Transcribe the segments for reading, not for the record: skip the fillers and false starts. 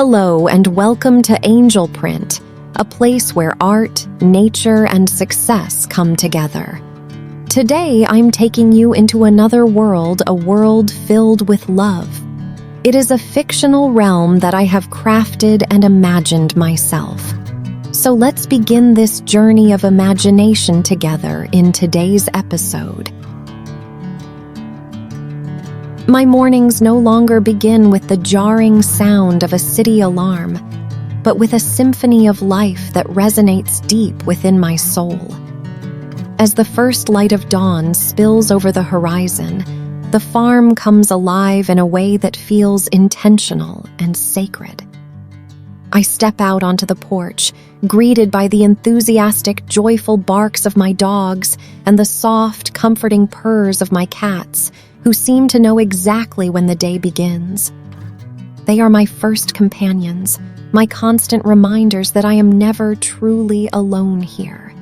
Hello and welcome to Angel Print, a place where art, nature, and success come together. Today, I'm taking you into another world, a world filled with love. It is a fictional realm that I have crafted and imagined myself. So let's begin this journey of imagination together in today's episode. My mornings no longer begin with the jarring sound of a city alarm, but with a symphony of life that resonates deep within my soul. As the first light of dawn spills over the horizon, the farm comes alive in a way that feels intentional and sacred. I step out onto the porch, greeted by the enthusiastic, joyful barks of my dogs and the soft, comforting purrs of my cats, who seem to know exactly when the day begins. They are my first companions, my constant reminders that I am never truly alone here.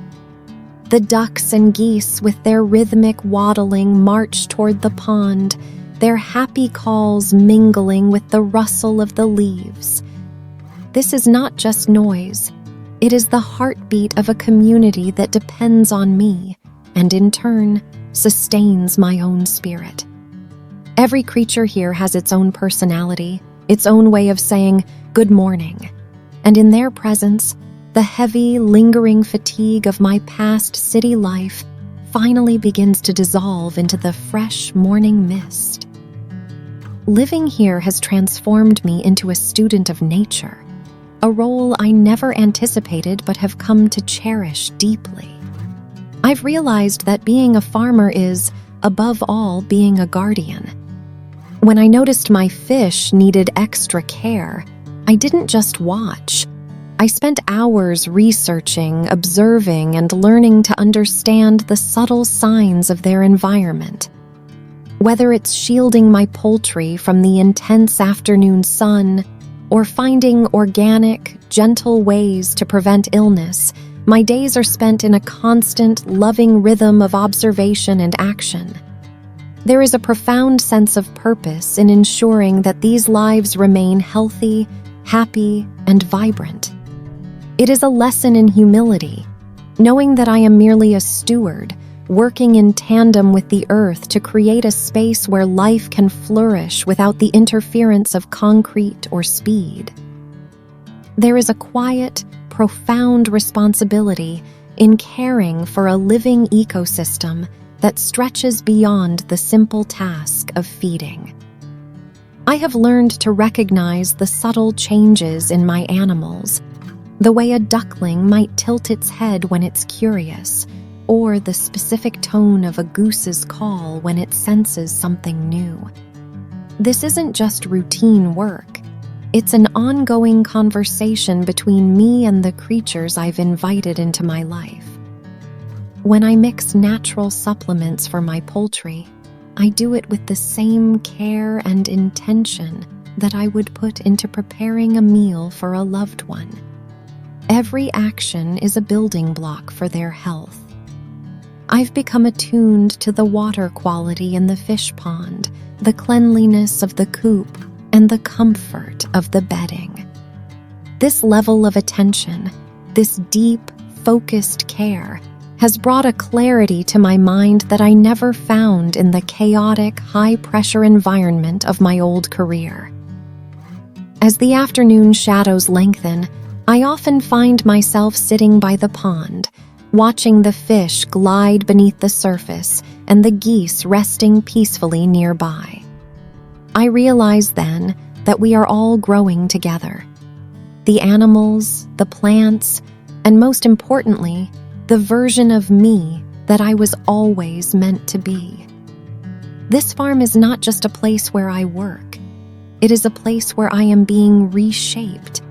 The ducks and geese, with their rhythmic waddling, march toward the pond, their happy calls mingling with the rustle of the leaves. This is not just noise. It is the heartbeat of a community that depends on me, and in turn, sustains my own spirit. Every creature here has its own personality, its own way of saying good morning, and in their presence, the heavy, lingering fatigue of my past city life finally begins to dissolve into the fresh morning mist. Living here has transformed me into a student of nature, a role I never anticipated but have come to cherish deeply. I've realized that being a farmer is, above all, being a guardian. When I noticed my fish needed extra care, I didn't just watch. I spent hours researching, observing, and learning to understand the subtle signs of their environment. Whether it's shielding my poultry from the intense afternoon sun or finding organic, gentle ways to prevent illness, my days are spent in a constant, loving rhythm of observation and action. There is a profound sense of purpose in ensuring that these lives remain healthy, happy, and vibrant. It is a lesson in humility, knowing that I am merely a steward, working in tandem with the earth to create a space where life can flourish without the interference of concrete or speed. There is a quiet, profound responsibility in caring for a living ecosystem that stretches beyond the simple task of feeding. I have learned to recognize the subtle changes in my animals, the way a duckling might tilt its head when it's curious, or the specific tone of a goose's call when it senses something new. This isn't just routine work. It's an ongoing conversation between me and the creatures I've invited into my life. When I mix natural supplements for my poultry, I do it with the same care and intention that I would put into preparing a meal for a loved one. Every action is a building block for their health. I've become attuned to the water quality in the fish pond, the cleanliness of the coop, and the comfort of the bedding. This level of attention, this deep, focused care, has brought a clarity to my mind that I never found in the chaotic, high-pressure environment of my old career. As the afternoon shadows lengthen, I often find myself sitting by the pond, watching the fish glide beneath the surface and the geese resting peacefully nearby. I realize then that we are all growing together. The animals, the plants, and most importantly, the version of me that I was always meant to be. This farm is not just a place where I work. It is a place where I am being reshaped.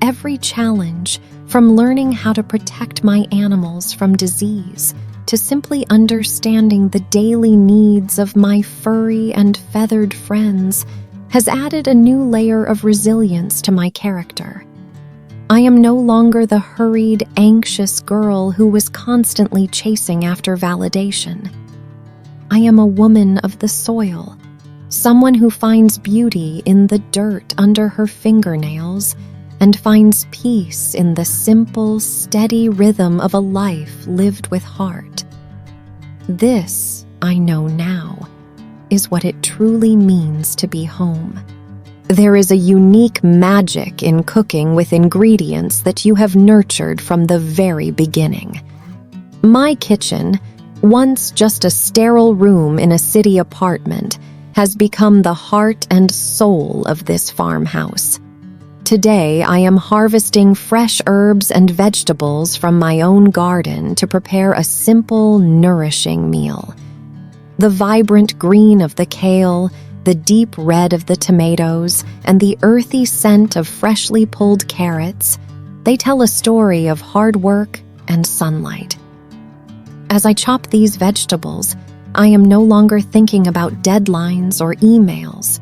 Every challenge, from learning how to protect my animals from disease to simply understanding the daily needs of my furry and feathered friends, has added a new layer of resilience to my character. I am no longer the hurried, anxious girl who was constantly chasing after validation. I am a woman of the soil, someone who finds beauty in the dirt under her fingernails and finds peace in the simple, steady rhythm of a life lived with heart. This, I know now, is what it truly means to be home. There is a unique magic in cooking with ingredients that you have nurtured from the very beginning. My kitchen, once just a sterile room in a city apartment, has become the heart and soul of this farmhouse. Today, I am harvesting fresh herbs and vegetables from my own garden to prepare a simple, nourishing meal. The vibrant green of the kale, the deep red of the tomatoes, and the earthy scent of freshly pulled carrots, they tell a story of hard work and sunlight. As I chop these vegetables, I am no longer thinking about deadlines or emails.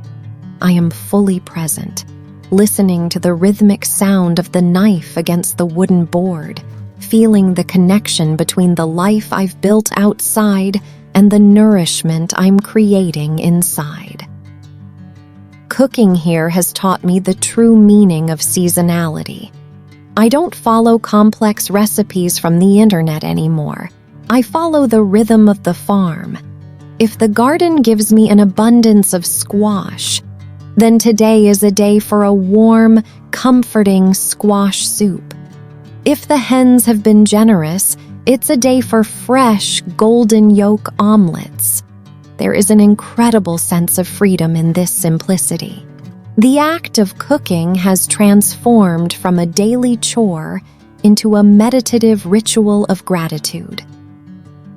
I am fully present, listening to the rhythmic sound of the knife against the wooden board, feeling the connection between the life I've built outside and the nourishment I'm creating inside. Cooking here has taught me the true meaning of seasonality. I don't follow complex recipes from the internet anymore. I follow the rhythm of the farm. If the garden gives me an abundance of squash, then today is a day for a warm, comforting squash soup. If the hens have been generous, it's a day for fresh, golden yolk omelets. There is an incredible sense of freedom in this simplicity. The act of cooking has transformed from a daily chore into a meditative ritual of gratitude.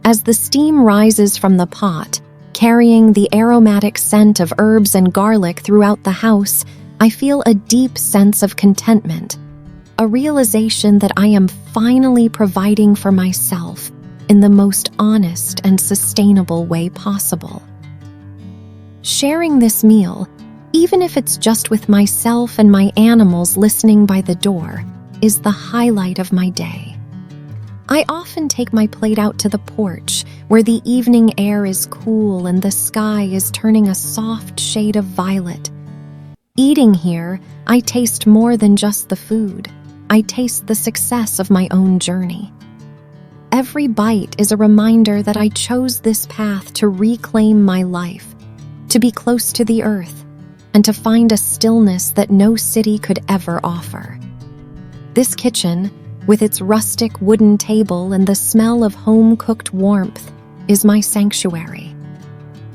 As the steam rises from the pot, carrying the aromatic scent of herbs and garlic throughout the house, I feel a deep sense of contentment, a realization that I am finally providing for myself in the most honest and sustainable way possible. Sharing this meal, even if it's just with myself and my animals listening by the door, is the highlight of my day. I often take my plate out to the porch, where the evening air is cool and the sky is turning a soft shade of violet. Eating here, I taste more than just the food. I taste the success of my own journey. Every bite is a reminder that I chose this path to reclaim my life, to be close to the earth, and to find a stillness that no city could ever offer. This kitchen, with its rustic wooden table and the smell of home-cooked warmth, is my sanctuary.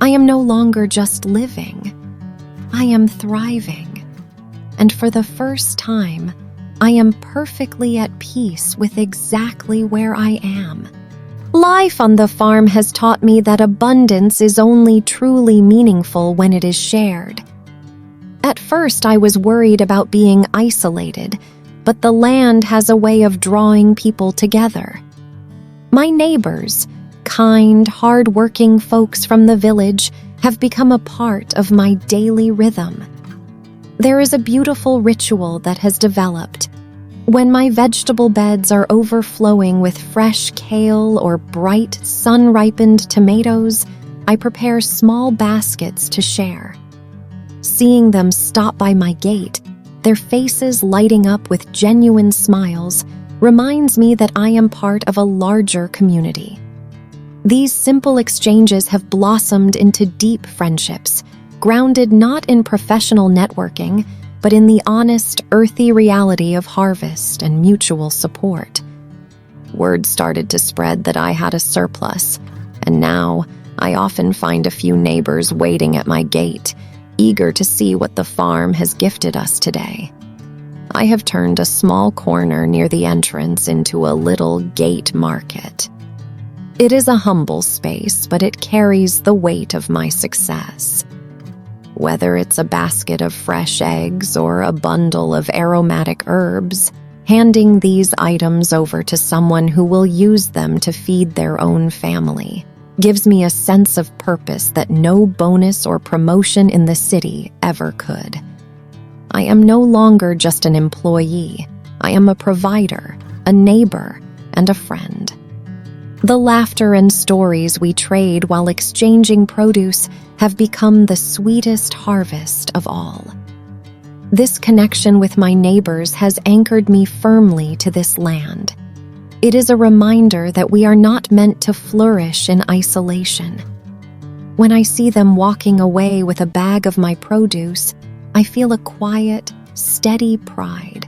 I am no longer just living. I am thriving. And for the first time, I am perfectly at peace with exactly where I am. Life on the farm has taught me that abundance is only truly meaningful when it is shared. At first, I was worried about being isolated, but the land has a way of drawing people together. My neighbors, kind, hard-working folks from the village, have become a part of my daily rhythm. There is a beautiful ritual that has developed. When my vegetable beds are overflowing with fresh kale or bright, sun-ripened tomatoes, I prepare small baskets to share. Seeing them stop by my gate, their faces lighting up with genuine smiles, reminds me that I am part of a larger community. These simple exchanges have blossomed into deep friendships, grounded not in professional networking, but in the honest, earthy reality of harvest and mutual support. Word started to spread that I had a surplus, and now I often find a few neighbors waiting at my gate, eager to see what the farm has gifted us today. I have turned a small corner near the entrance into a little gate market. It is a humble space, but it carries the weight of my success. Whether it's a basket of fresh eggs or a bundle of aromatic herbs, handing these items over to someone who will use them to feed their own family gives me a sense of purpose that no bonus or promotion in the city ever could. I am no longer just an employee. I am a provider, a neighbor, and a friend. The laughter and stories we trade while exchanging produce have become the sweetest harvest of all. This connection with my neighbors has anchored me firmly to this land. It is a reminder that we are not meant to flourish in isolation. When I see them walking away with a bag of my produce, I feel a quiet, steady pride.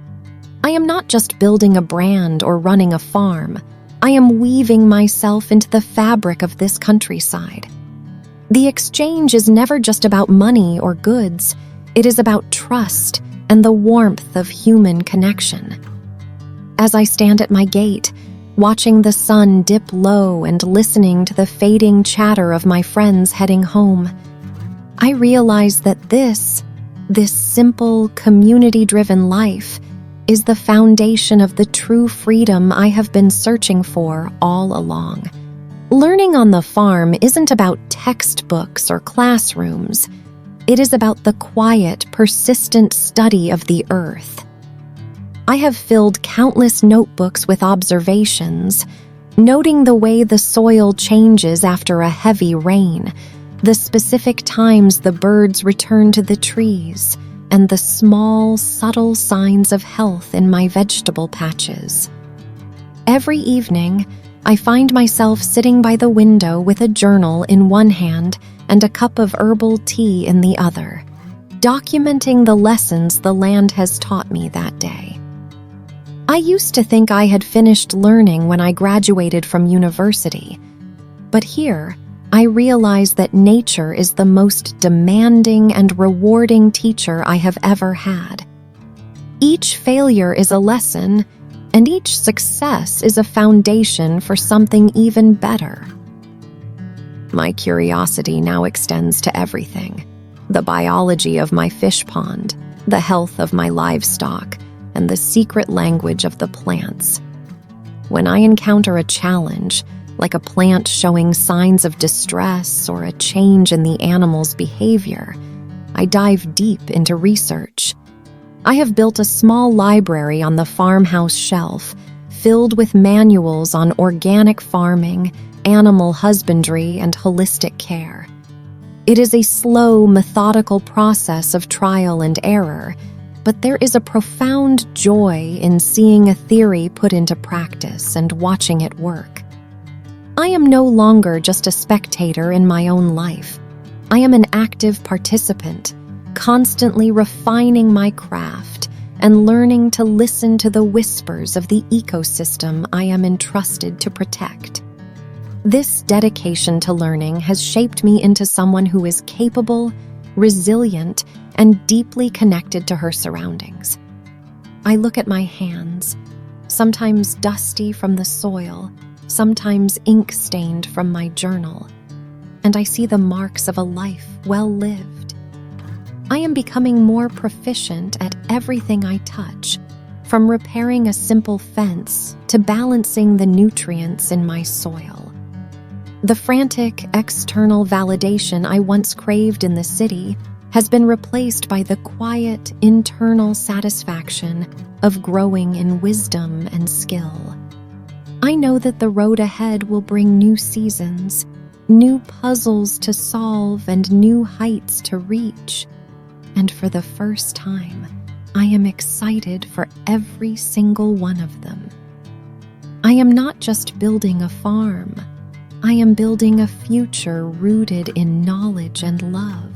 I am not just building a brand or running a farm. I am weaving myself into the fabric of this countryside. The exchange is never just about money or goods. It is about trust and the warmth of human connection. As I stand at my gate, watching the sun dip low and listening to the fading chatter of my friends heading home, I realize that this simple, community-driven life is the foundation of the true freedom I have been searching for all along. Learning on the farm isn't about textbooks or classrooms. It is about the quiet, persistent study of the earth. I have filled countless notebooks with observations, noting the way the soil changes after a heavy rain, the specific times the birds return to the trees, and the small, subtle signs of health in my vegetable patches. Every evening, I find myself sitting by the window with a journal in one hand and a cup of herbal tea in the other, documenting the lessons the land has taught me that day. I used to think I had finished learning when I graduated from university, but here, I realize that nature is the most demanding and rewarding teacher I have ever had. Each failure is a lesson, and each success is a foundation for something even better. My curiosity now extends to everything: the biology of my fish pond, the health of my livestock, and the secret language of the plants. When I encounter a challenge, like a plant showing signs of distress or a change in the animal's behavior, I dive deep into research. I have built a small library on the farmhouse shelf, filled with manuals on organic farming, animal husbandry, and holistic care. It is a slow, methodical process of trial and error, but there is a profound joy in seeing a theory put into practice and watching it work. I am no longer just a spectator in my own life. I am an active participant, constantly refining my craft and learning to listen to the whispers of the ecosystem I am entrusted to protect. This dedication to learning has shaped me into someone who is capable, resilient, and deeply connected to her surroundings. I look at my hands, sometimes dusty from the soil, sometimes ink-stained from my journal, and I see the marks of a life well lived. I am becoming more proficient at everything I touch, from repairing a simple fence to balancing the nutrients in my soil. The frantic external validation I once craved in the city has been replaced by the quiet internal satisfaction of growing in wisdom and skill. I know that the road ahead will bring new seasons, new puzzles to solve, and new heights to reach. And for the first time, I am excited for every single one of them. I am not just building a farm. I am building a future rooted in knowledge and love.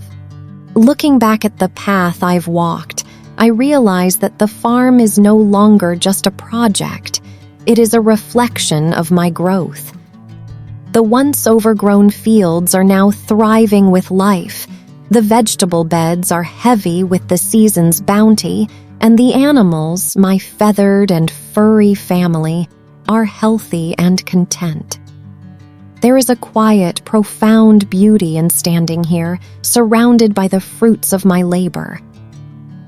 Looking back at the path I've walked, I realize that the farm is no longer just a project. It is a reflection of my growth. The once overgrown fields are now thriving with life. The vegetable beds are heavy with the season's bounty, and the animals, my feathered and furry family, are healthy and content. There is a quiet, profound beauty in standing here, surrounded by the fruits of my labor.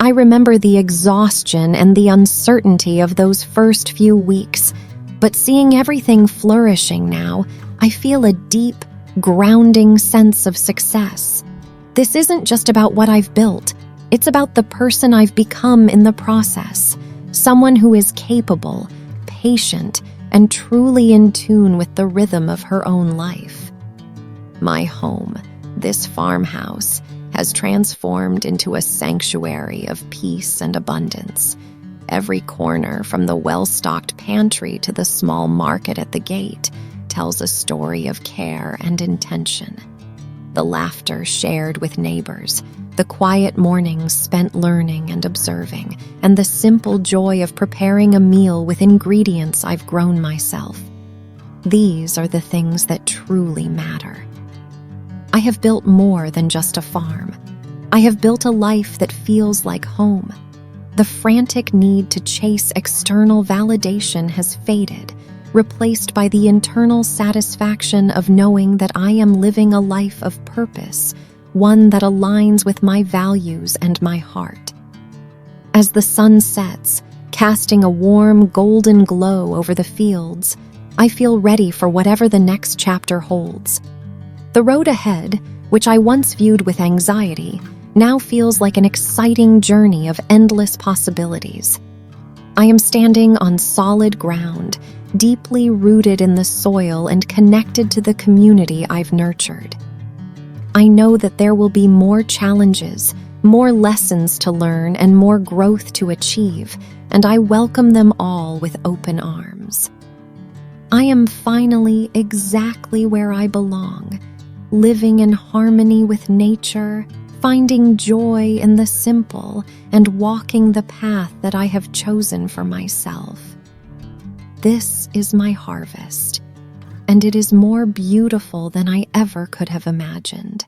I remember the exhaustion and the uncertainty of those first few weeks, but seeing everything flourishing now, I feel a deep, grounding sense of success. This isn't just about what I've built, it's about the person I've become in the process, someone who is capable, patient, and truly in tune with the rhythm of her own life. My home, this farmhouse, has transformed into a sanctuary of peace and abundance. Every corner, from the well-stocked pantry to the small market at the gate, tells a story of care and intention. The laughter shared with neighbors, the quiet mornings spent learning and observing, and the simple joy of preparing a meal with ingredients I've grown myself. These are the things that truly matter. I have built more than just a farm. I have built a life that feels like home. The frantic need to chase external validation has faded, replaced by the internal satisfaction of knowing that I am living a life of purpose, one that aligns with my values and my heart. As the sun sets, casting a warm golden glow over the fields, I feel ready for whatever the next chapter holds. The road ahead, which I once viewed with anxiety, now feels like an exciting journey of endless possibilities. I am standing on solid ground, deeply rooted in the soil and connected to the community I've nurtured. I know that there will be more challenges, more lessons to learn, and more growth to achieve, and I welcome them all with open arms. I am finally exactly where I belong, living in harmony with nature, finding joy in the simple, and walking the path that I have chosen for myself. This is my harvest, and it is more beautiful than I ever could have imagined.